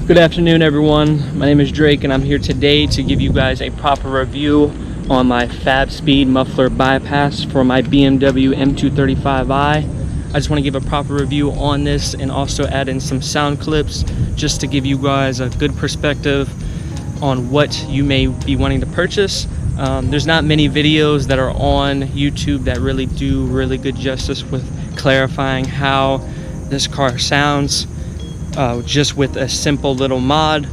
Good afternoon, everyone. My name is Drake and I'm here today to give you guys a proper review on my Fabspeed Muffler Bypass for my BMW M235i. I just want to give a proper review on this and also add in some sound clips just to give you guys a good perspective on what you may be wanting to purchase. There's not many videos that are on YouTube that really do really good justice with clarifying how this car sounds. Just with a simple little mod.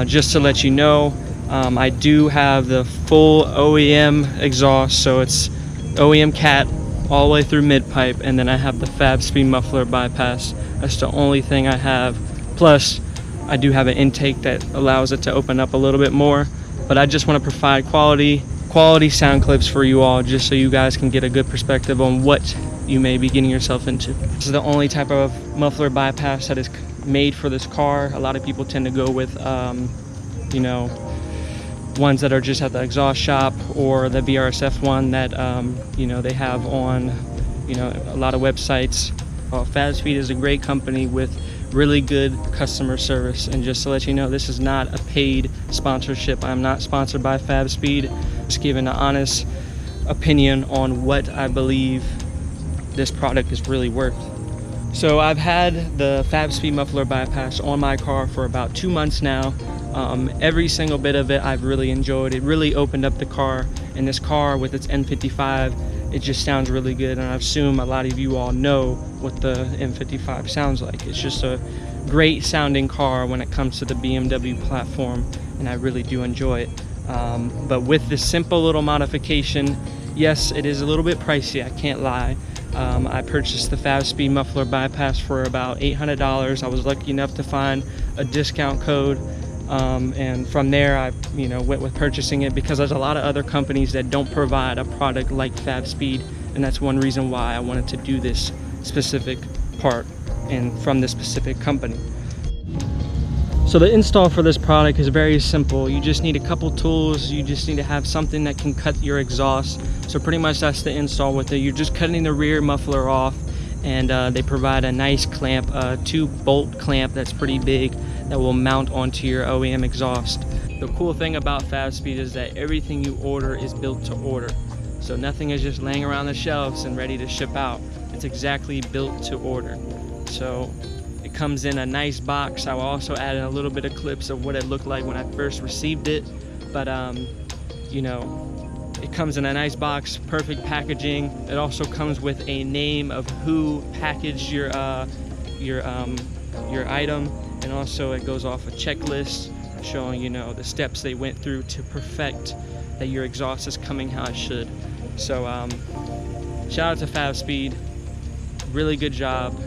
Just to let you know, I do have the full OEM exhaust, so it's OEM cat all the way through mid pipe, and then I have the Fabspeed Muffler Bypass. That's the only thing I have. Plus I do have an intake that allows it to open up a little bit more, but I just want to provide quality sound clips for you all, just so you guys can get a good perspective on what you may be getting yourself into. This is the only type of muffler bypass that is made for this car. A lot of people tend to go with you know, ones that are just at the exhaust shop, or the VRSF one that you know, they have on, you know, a lot of websites. Fabspeed is a great company with really good customer service, and just to let you know, this is not a paid sponsorship. I'm not sponsored by Fabspeed. Just giving an honest opinion on what I believe this product is really worth. So I've had the Fabspeed Muffler Bypass on my car for about 2 months now. Every single bit of it I've really enjoyed. It really opened up the car, and this car with its M55, it just sounds really good, and I assume a lot of you all know what the M55 sounds like. It's just a great sounding car when it comes to the BMW platform, and I really do enjoy it. But with this simple little modification, yes, it is a little bit pricey, I can't lie. I purchased the Fabspeed Muffler Bypass for about $800. I was lucky enough to find a discount code, and from there I went with purchasing it, because there's a lot of other companies that don't provide a product like Fabspeed, and that's one reason why I wanted to do this specific part and from this specific company. So the install for this product is very simple. You just need a couple tools. You just need to have something that can cut your exhaust. So pretty much that's the install with it. You're just cutting the rear muffler off, and they provide a nice clamp, 2-bolt clamp that's pretty big, that will mount onto your OEM exhaust. The cool thing about Fabspeed is that everything you order is built to order. So nothing is just laying around the shelves and ready to ship out. It's exactly built to order. So it comes in a nice box. I will also add in a little bit of clips of what it looked like when I first received it. But you know, it comes in a nice box, perfect packaging. It also comes with a name of who packaged your item, and also it goes off a checklist showing, you know, the steps they went through to perfect that your exhaust is coming how it should. So shout out to Fabspeed, really good job.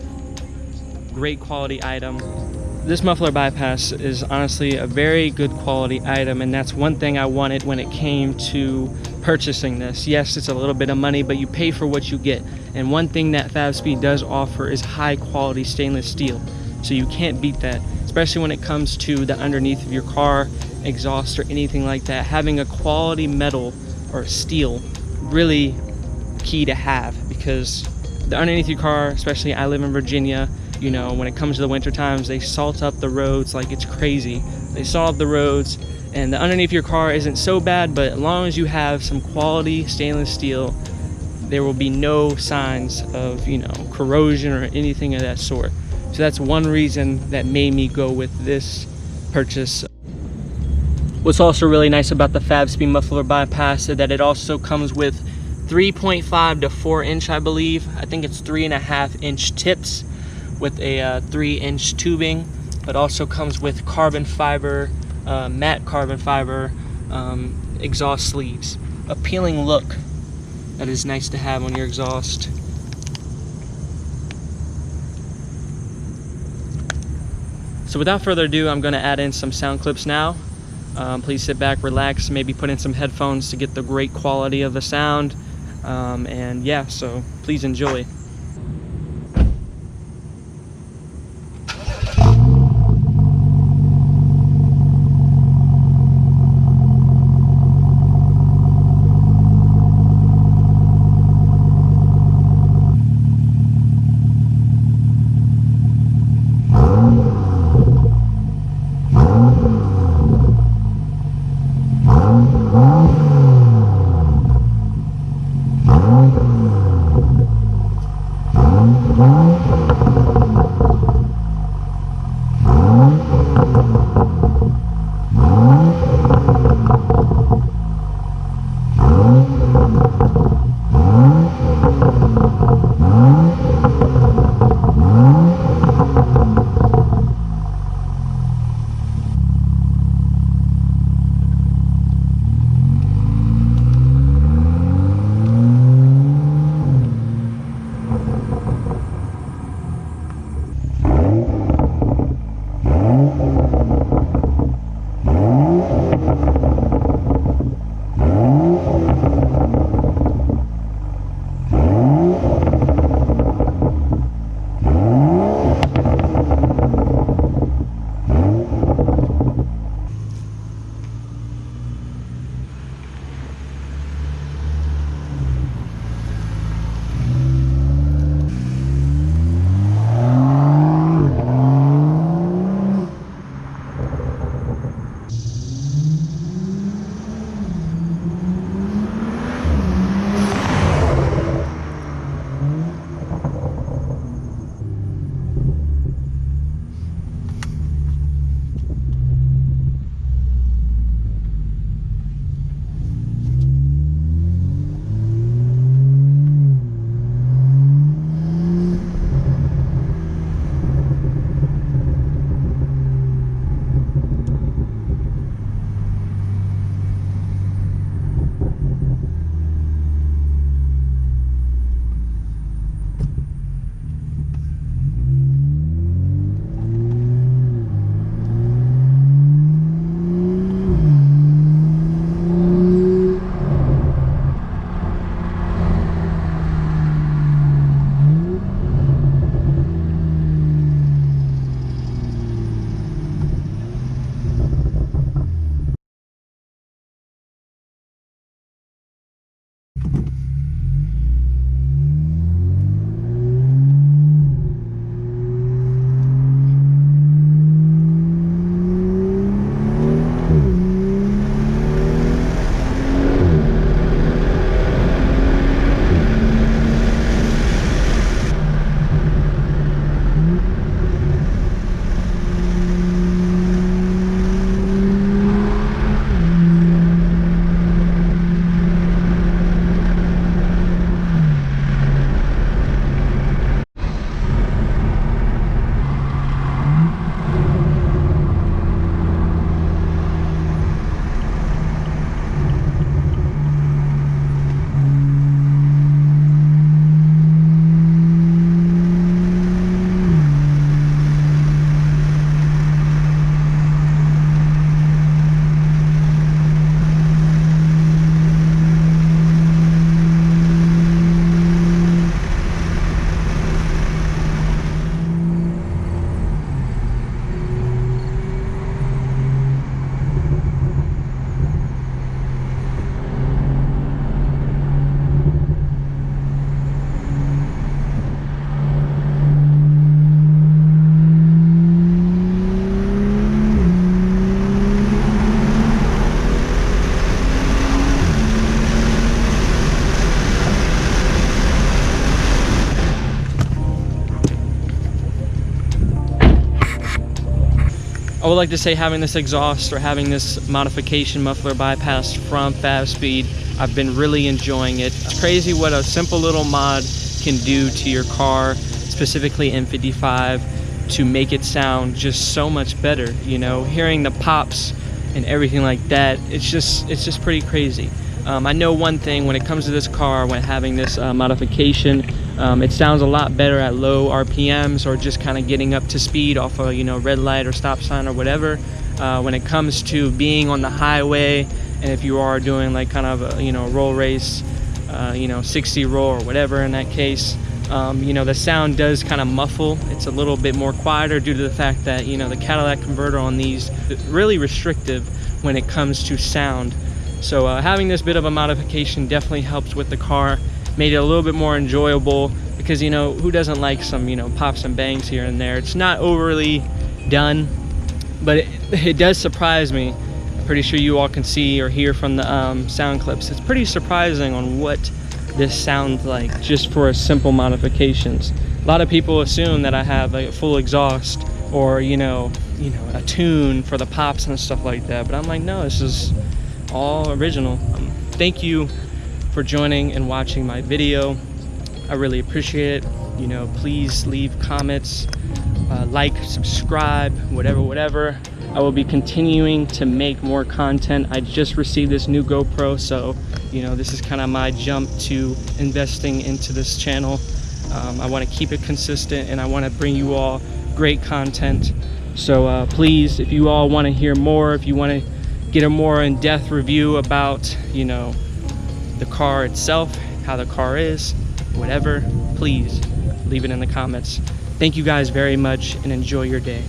Great quality item. This muffler bypass is honestly a very good quality item, and that's one thing I wanted when it came to purchasing this. Yes, it's a little bit of money, but you pay for what you get. And one thing that Fabspeed does offer is high quality stainless steel. So you can't beat that, especially when it comes to the underneath of your car, exhaust, or anything like that. Having a quality metal or steel, really key to have, because the underneath your car, especially I live in Virginia, you know, when it comes to the winter times, they salt up the roads like it's crazy. They salt up the roads, and the underneath your car isn't so bad, but as long as you have some quality stainless steel, there will be no signs of, you know, corrosion or anything of that sort. So that's one reason that made me go with this purchase. What's also really nice about the Fabspeed Muffler Bypass is that it also comes with 3.5 to 4 inch, I believe. I think it's 3.5 inch tips with a 3-inch tubing, but also comes with carbon fiber, matte carbon fiber exhaust sleeves. Appealing look that is nice to have on your exhaust. So without further ado, I'm going to add in some sound clips now. Please sit back, relax, maybe put in some headphones to get the great quality of the sound. And yeah, so please enjoy. I would like to say having this exhaust or having this modification muffler bypass from Fabspeed, I've been really enjoying it. It's crazy what a simple little mod can do to your car, specifically M55, to make it sound just so much better. You know, hearing the pops and everything like that, it's just pretty crazy. I know one thing when it comes to this car, when having this modification, it sounds a lot better at low RPMs or just kind of getting up to speed off a red light or stop sign or whatever. When it comes to being on the highway, and if you are doing like kind of a roll race, 60 roll or whatever in that case, the sound does kind of muffle. It's a little bit more quieter due to the fact that the Cadillac converter on these is really restrictive when it comes to sound. So having this bit of a modification definitely helps with the car, made it a little bit more enjoyable, because who doesn't like some pops and bangs here and there. It's not overly done, but it does surprise me. I'm pretty sure you all can see or hear from the sound clips. It's pretty surprising on what this sounds like, just for simple modifications. A lot of people assume that I have a full exhaust or you know a tune for the pops and stuff like that, but I'm like, no, this is all original. Thank you for joining and watching my video. I really appreciate it. Please leave comments, like, subscribe, whatever. I will be continuing to make more content. I just received this new GoPro, so this is kind of my jump to investing into this channel. I want to keep it consistent, and I want to bring you all great content. So please, if you all want to hear more, if you want to get a more in-depth review about the car itself, how the car is, whatever, please leave it in the comments. Thank you guys very much, and enjoy your day.